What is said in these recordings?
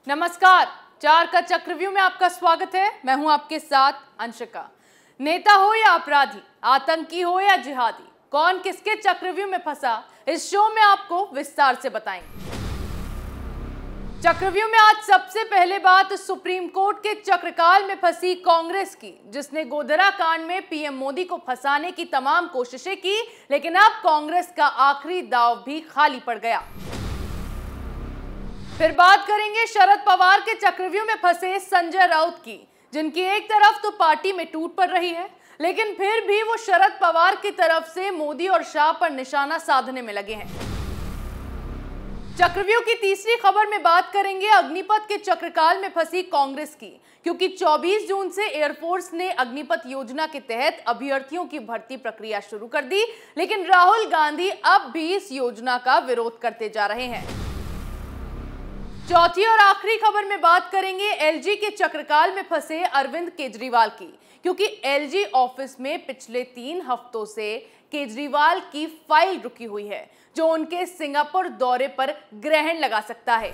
नमस्कार, चार का चक्रव्यूह में आपका स्वागत है। मैं हूं आपके साथ अंशिका। नेता हो या अपराधी, आतंकी हो या जिहादी, कौन किसके चक्रव्यूह में फंसा, इस शो में आपको विस्तार से बताएंगे। चक्रव्यूह में आज सबसे पहले बात सुप्रीम कोर्ट के चक्रकाल में फंसी कांग्रेस की, जिसने गोधरा कांड में पीएम मोदी को फंसाने की तमाम कोशिशें की, लेकिन अब कांग्रेस का आखिरी दांव भी खाली पड़ गया। फिर बात करेंगे शरद पवार के चक्रव्यूह में फंसे संजय राउत की, जिनकी एक तरफ तो पार्टी में टूट पड़ रही है, लेकिन फिर भी वो शरद पवार की तरफ से मोदी और शाह पर निशाना साधने में लगे हैं। चक्रव्यूह की तीसरी खबर में बात करेंगे अग्निपथ के चक्रकाल में फंसी कांग्रेस की, क्योंकि 24 जून से एयरफोर्स ने अग्निपथ योजना के तहत अभ्यर्थियों की भर्ती प्रक्रिया शुरू कर दी, लेकिन राहुल गांधी अब भी इस योजना का विरोध करते जा रहे हैं। चौथी और आखिरी खबर में बात करेंगे एलजी के चक्रकाल में फंसे अरविंद केजरीवाल की, क्योंकि एलजी ऑफिस में पिछले 3 हफ्तों से केजरीवाल की फाइल रुकी हुई है, जो उनके सिंगापुर दौरे पर ग्रहण लगा सकता है।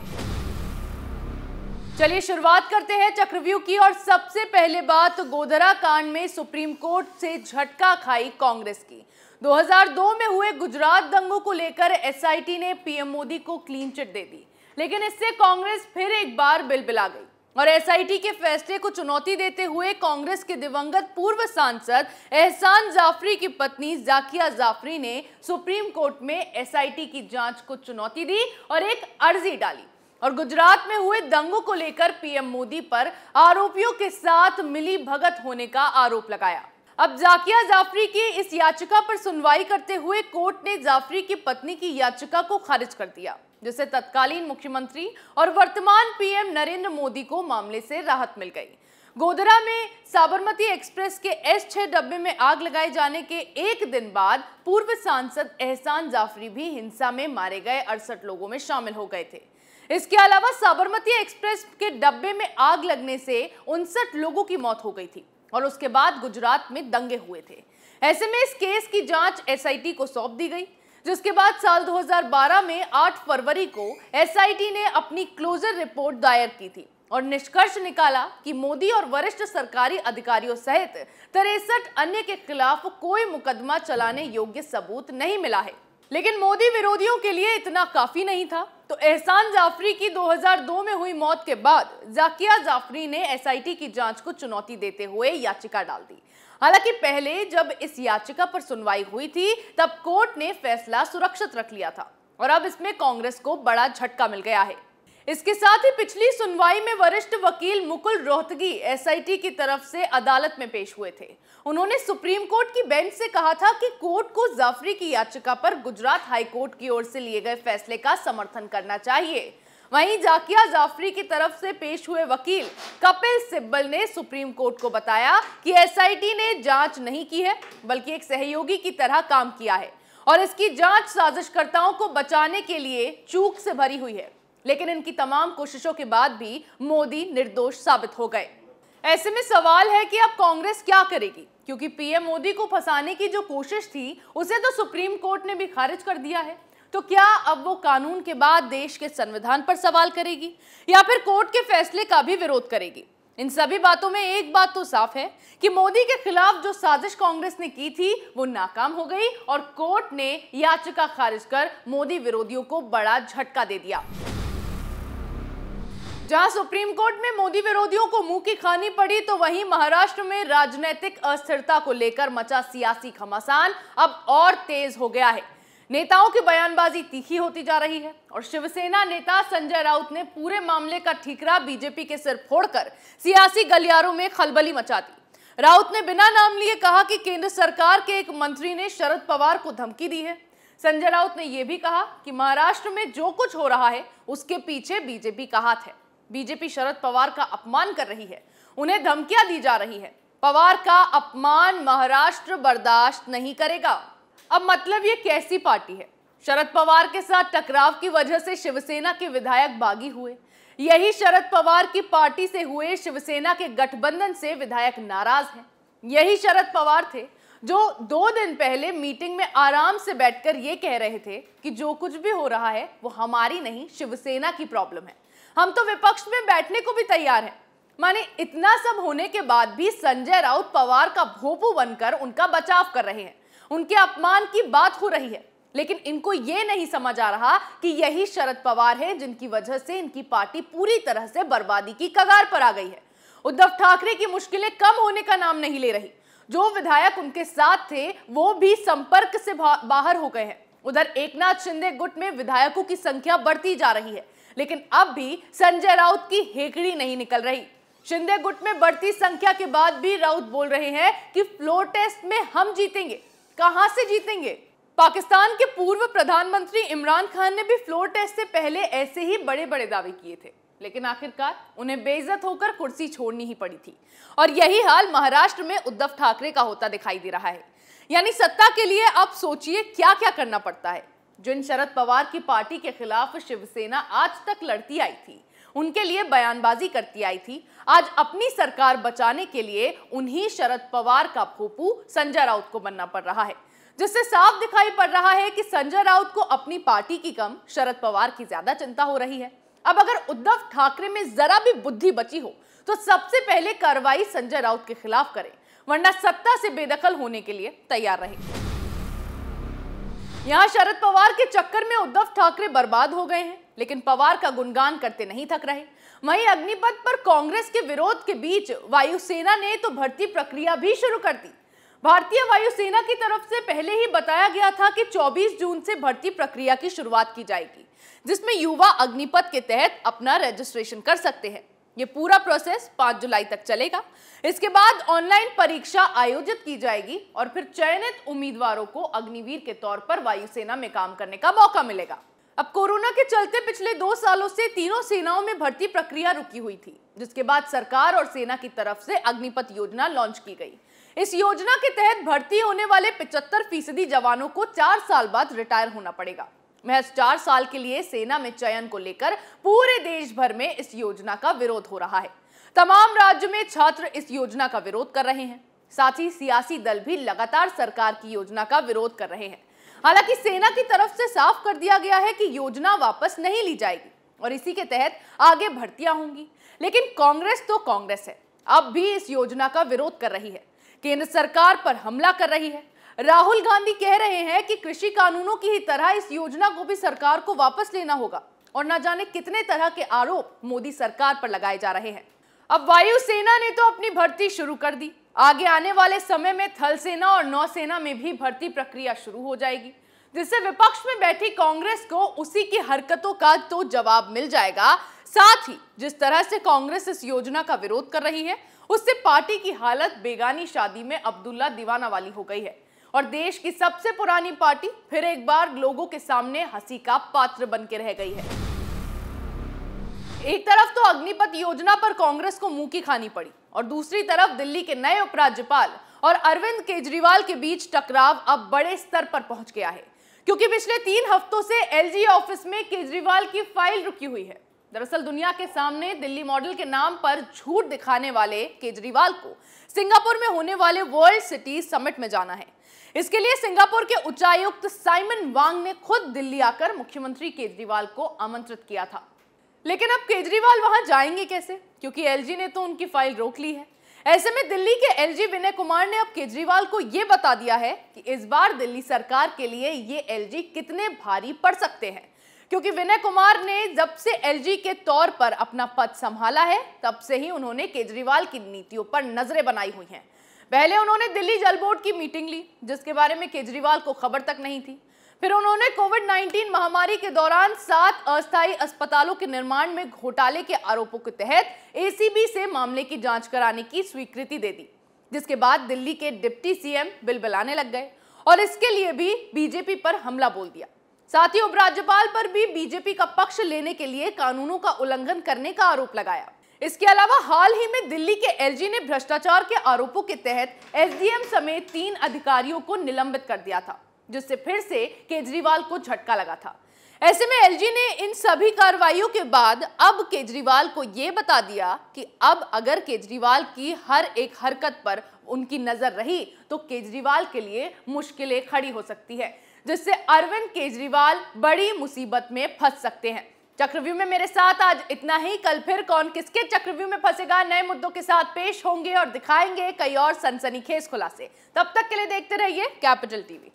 चलिए शुरुआत करते हैं चक्रव्यूह की, और सबसे पहले बात गोधरा कांड में सुप्रीम कोर्ट से झटका खाई कांग्रेस की। 2002 में हुए गुजरात दंगों को लेकर एसआईटी ने पीएम मोदी को क्लीन चिट दे दी, लेकिन इससे कांग्रेस फिर एक बार बिलबिला गई और एसआईटी के फैसले को चुनौती देते हुए कांग्रेस के दिवंगत पूर्व सांसद एहसान जाफरी की पत्नी जाकिया जाफरी ने सुप्रीम कोर्ट में एसआईटी की जांच को चुनौती दी और एक अर्जी डाली और गुजरात में हुए दंगों को लेकर पीएम मोदी पर आरोपियों के साथ मिली भगत होने का आरोप लगाया। अब जाकिया जाफरी की इस याचिका पर सुनवाई करते हुए कोर्ट ने जाफरी की पत्नी की याचिका को खारिज कर दिया, जिससे तत्कालीन मुख्यमंत्री और वर्तमान पीएम नरेंद्र मोदी को मामले से राहत मिल गई। गोधरा में साबरमती एक्सप्रेस के S6 डब्बे में आग लगाए जाने के एक दिन बाद पूर्व सांसद एहसान जाफरी भी हिंसा में मारे गए 68 लोगों में शामिल हो गए थे। इसके अलावा साबरमती एक्सप्रेस के डब्बे में आग लगने से 59 लोगों की मौत हो गई थी और उसके बाद गुजरात में दंगे हुए थे। ऐसे में इस केस की जांच एसआईटी को सौंप दी गई, जिसके बाद साल 2012 में 8 फरवरी को एसआईटी ने अपनी क्लोजर रिपोर्ट दायर की थी और निष्कर्ष निकाला कि मोदी और वरिष्ठ सरकारी अधिकारियों सहित 63 अन्य के खिलाफ कोई मुकदमा चलाने योग्य सबूत नहीं मिला है। लेकिन मोदी विरोधियों के लिए इतना काफी नहीं था, तो एहसान जाफरी की 2002 में हुई मौत के बाद जाकिया जाफरी ने एसआईटी की जांच को चुनौती देते हुए याचिका डाल दी। हालांकि पहले जब इस याचिका पर सुनवाई हुई थी तब कोर्ट ने फैसला सुरक्षित रख लिया था और अब इसमें कांग्रेस को बड़ा झटका मिल गया है। इसके साथ ही पिछली सुनवाई में वरिष्ठ वकील मुकुल रोहतगी एसआईटी की तरफ से अदालत में पेश हुए थे। उन्होंने सुप्रीम कोर्ट की बेंच से कहा था कि कोर्ट को जाफरी की याचिका पर गुजरात हाई कोर्ट की ओर से लिए गए फैसले का समर्थन करना चाहिए। वहीं जाकिया जाफरी की तरफ से पेश हुए वकील कपिल सिब्बल ने सुप्रीम कोर्ट को बताया कि एसआईटी ने जांच नहीं की है, बल्कि एक सहयोगी की तरह काम किया है और इसकी जांच साजिशकर्ताओं को बचाने के लिए चूक से भरी हुई है। लेकिन इनकी तमाम कोशिशों के बाद भी मोदी निर्दोष साबित हो गए। ऐसे में सवाल है कि अब कांग्रेस क्या करेगी, क्योंकि पीएम मोदी को फंसाने की जो कोशिश थी उसे तो सुप्रीम कोर्ट ने भी खारिज कर दिया है। तो क्या अब वो कानून के बाद देश के संविधान पर सवाल करेगी या फिर कोर्ट के फैसले का भी विरोध करेगी? इन सभी बातों में एक बात तो साफ है कि मोदी के खिलाफ जो साजिश कांग्रेस ने की थी वो नाकाम हो गई और कोर्ट ने याचिका खारिज कर मोदी विरोधियों को बड़ा झटका दे दिया। जहां सुप्रीम कोर्ट में मोदी विरोधियों को मुंह की खानी पड़ी, तो वहीं महाराष्ट्र में राजनीतिक अस्थिरता को लेकर मचा सियासी घमासान अब और तेज हो गया है। नेताओं की बयानबाजी तीखी होती जा रही है और शिवसेना नेता संजय राउत ने पूरे मामले का ठीकरा बीजेपी के सिर फोड़कर सियासी गलियारों में खलबली मचा दी। राउत ने बिना नाम लिए कहा कि केंद्र सरकार के एक मंत्री ने शरद पवार को धमकी दी है। संजय राउत ने यह भी कहा कि महाराष्ट्र में जो कुछ हो रहा है उसके पीछे बीजेपी का हाथ है। बीजेपी शरद पवार का अपमान कर रही है, उन्हें धमकियां दी जा रही है। पवार का अपमान महाराष्ट्र बर्दाश्त नहीं करेगा। अब मतलब ये कैसी पार्टी है? शरद पवार के साथ टकराव की वजह से शिवसेना के विधायक बागी हुए। यही शरद पवार की पार्टी से हुए शिवसेना के गठबंधन से विधायक नाराज हैं। यही शरद पवार थे जो 2 दिन पहले मीटिंग में आराम से बैठकर ये कह रहे थे कि जो कुछ भी हो रहा है वो हमारी नहीं शिवसेना की प्रॉब्लम है। हम तो विपक्ष में बैठने को भी तैयार हैं। माने इतना सब होने के बाद भी संजय राउत पवार का भोंपू बनकर उनका बचाव कर रहे हैं, उनके अपमान की बात हो रही है। लेकिन इनको ये नहीं समझ आ रहा कि यही शरद पवार है जिनकी वजह से इनकी पार्टी पूरी तरह से बर्बादी की कगार पर आ गई है। उद्धव ठाकरे की मुश्किलें कम होने का नाम नहीं ले रही। जो विधायक उनके साथ थे वो भी संपर्क से बाहर हो गए हैं। उधर एकनाथ शिंदे गुट में विधायकों की संख्या बढ़ती जा रही है, लेकिन अब भी संजय राउत की हेकड़ी नहीं निकल रही। शिंदे गुट में बढ़ती संख्या के बाद भी राउत बोल रहे हैं कि फ्लोर टेस्ट में हम जीतेंगे। कहां से जीतेंगे? पाकिस्तान के पूर्व प्रधानमंत्री इमरान खान ने भी फ्लोर टेस्ट से पहले ऐसे ही बड़े बड़े दावे किए थे, लेकिन आखिरकार उन्हें बेइज्जत होकर कुर्सी छोड़नी ही पड़ी थी। और यही हाल महाराष्ट्र में उद्धव ठाकरे का होता दिखाई दे रहा है। यानी सत्ता के लिए अब सोचिए क्या क्या करना पड़ता है। जिन शरद पवार की पार्टी के खिलाफ शिवसेना आज तक लड़ती आई थी, उनके लिए बयानबाजी करती आई थी, आज अपनी सरकार बचाने के लिए उन्हीं शरद पवार का भोंपू संजय राउत को बनना पड़ रहा है, जिससे साफ दिखाई पड़ रहा है कि संजय राउत को अपनी पार्टी की कम शरद पवार की ज्यादा चिंता हो रही है। अब अगर उद्धव ठाकरे में जरा भी बुद्धि बची हो तो सबसे पहले कार्रवाई संजय राउत के खिलाफ करें, वरना सत्ता से बेदखल होने के लिए तैयार रहे। यहां शरद पवार के चक्कर में उद्धव ठाकरे बर्बाद हो गए हैं, लेकिन पवार का गुणगान करते नहीं थक रहे। वहीं अग्निपथ पर कांग्रेस के विरोध के बीच वायुसेना ने तो भर्ती प्रक्रिया भी शुरू कर दी। भारतीय वायुसेना की तरफ से पहले ही बताया गया था कि 24 जून से भर्ती प्रक्रिया की शुरुआत की जाएगी, जिसमें युवा अग्निपथ के तहत अपना रजिस्ट्रेशन कर सकते हैं। ये पूरा प्रोसेस 5 जुलाई तक चलेगा। इसके बाद ऑनलाइन परीक्षा आयोजित की जाएगी और फिर चयनित उम्मीदवारों को अग्निवीर के तौर पर वायुसेना में काम करने का मौका मिलेगा। अब कोरोना के चलते पिछले 2 सालों से तीनों सेनाओं में भर्ती प्रक्रिया रुकी हुई थी, जिसके बाद सरकार और सेना की तरफ से अग्निपथ योजना लॉन्च की गई। इस योजना के तहत भर्ती होने वाले 75% जवानों को 4 साल बाद रिटायर होना पड़ेगा। महज 4 साल के लिए सेना में चयन को लेकर पूरे देश भर में इस योजना का विरोध हो रहा है। तमाम राज्यों में छात्र इस योजना का विरोध कर रहे हैं। साथ ही सियासी दल भी लगातार सरकार की योजना का विरोध कर रहे हैं। हालांकि सेना की तरफ से साफ कर दिया गया है कि योजना वापस नहीं ली जाएगी और इसी के तहत आगे भर्तियां होंगी। लेकिन कांग्रेस तो कांग्रेस है, अब भी इस योजना का विरोध कर रही है, केंद्र सरकार पर हमला कर रही है। राहुल गांधी कह रहे हैं कि कृषि कानूनों की ही तरह इस योजना को भी सरकार को वापस लेना होगा और न जाने कितने तरह के आरोप मोदी सरकार पर लगाए जा रहे हैं। अब वायुसेना ने तो अपनी भर्ती शुरू कर दी। आगे आने वाले समय में थल सेना और नौसेना में भी भर्ती प्रक्रिया शुरू हो जाएगी, जिससे विपक्ष में बैठी कांग्रेस को उसी की हरकतों का तो जवाब मिल जाएगा। साथ ही जिस तरह से कांग्रेस इस योजना का विरोध कर रही है, उससे पार्टी की हालत बेगानी शादी में अब्दुल्ला दीवाना वाली हो गई है और देश की सबसे पुरानी पार्टी फिर एक बार लोगों के सामने हंसी का पात्र बन के रह गई है। एक तरफ तो अग्निपथ योजना पर कांग्रेस को मुंह की खानी पड़ी और दूसरी तरफ दिल्ली के नए उपराज्यपाल और अरविंद केजरीवाल के बीच टकराव अब बड़े स्तर पर पहुंच गया है, क्योंकि पिछले 3 हफ्तों से एलजी ऑफिस में केजरीवाल की फाइल रुकी हुई है। दरअसल दुनिया के सामने दिल्ली मॉडल के नाम पर झूठ दिखाने वाले केजरीवाल को सिंगापुर में होने वाले वर्ल्ड सिटी समिट में जाना है। इसके लिए सिंगापुर के उच्चायुक्त साइमन वांग ने खुद दिल्ली आकर मुख्यमंत्री केजरीवाल को आमंत्रित किया था। लेकिन अब केजरीवाल वहां जाएंगे कैसे, क्योंकि एलजी ने तो उनकी फाइल रोक ली है। ऐसे में दिल्ली के एलजी विनय कुमार ने अब केजरीवाल को यह बता दिया है कि इस बार दिल्ली सरकार के लिए ये एलजी कितने भारी पड़ सकते हैं, क्योंकि विनय कुमार ने जब से एलजी के तौर पर अपना पद संभाला है, तब से ही उन्होंने केजरीवाल की नीतियों पर नजरें बनाई हुई हैं। पहले उन्होंने दिल्ली जल बोर्ड की मीटिंग ली, जिसके बारे में केजरीवाल को खबर तक नहीं थी। फिर उन्होंने कोविड-19 महामारी के दौरान 7 अस्थायी अस्पतालों के निर्माण में घोटाले के आरोपों के तहत एसीबी से मामले की जांच कराने की स्वीकृति दे दी, जिसके बाद दिल्ली के डिप्टी सीएम बिलबिलाने लग गए और इसके लिए भी बीजेपी पर हमला बोल दिया। साथ ही उपराज्यपाल पर भी बीजेपी का पक्ष लेने के लिए कानूनों का उल्लंघन करने का आरोप लगाया। इसके अलावा हाल ही में दिल्ली के एलजी ने भ्रष्टाचार के आरोपों के तहत एसडीएम समेत 3 अधिकारियों को निलंबित कर दिया था, जिससे फिर से केजरीवाल को झटका लगा था। ऐसे में एलजी ने इन सभी कार्रवाइयों के बाद अब केजरीवाल को यह बता दिया कि अब अगर केजरीवाल की हर एक हरकत पर उनकी नजर रही तो केजरीवाल के लिए मुश्किलें खड़ी हो सकती है, जिससे अरविंद केजरीवाल बड़ी मुसीबत में फंस सकते हैं। चक्रव्यूह में मेरे साथ आज इतना ही। कल फिर कौन किसके चक्रव्यूह में फंसेगा, नए मुद्दों के साथ पेश होंगे और दिखाएंगे कई और सनसनीखेज खुलासे। तब तक के लिए देखते रहिए कैपिटल टीवी।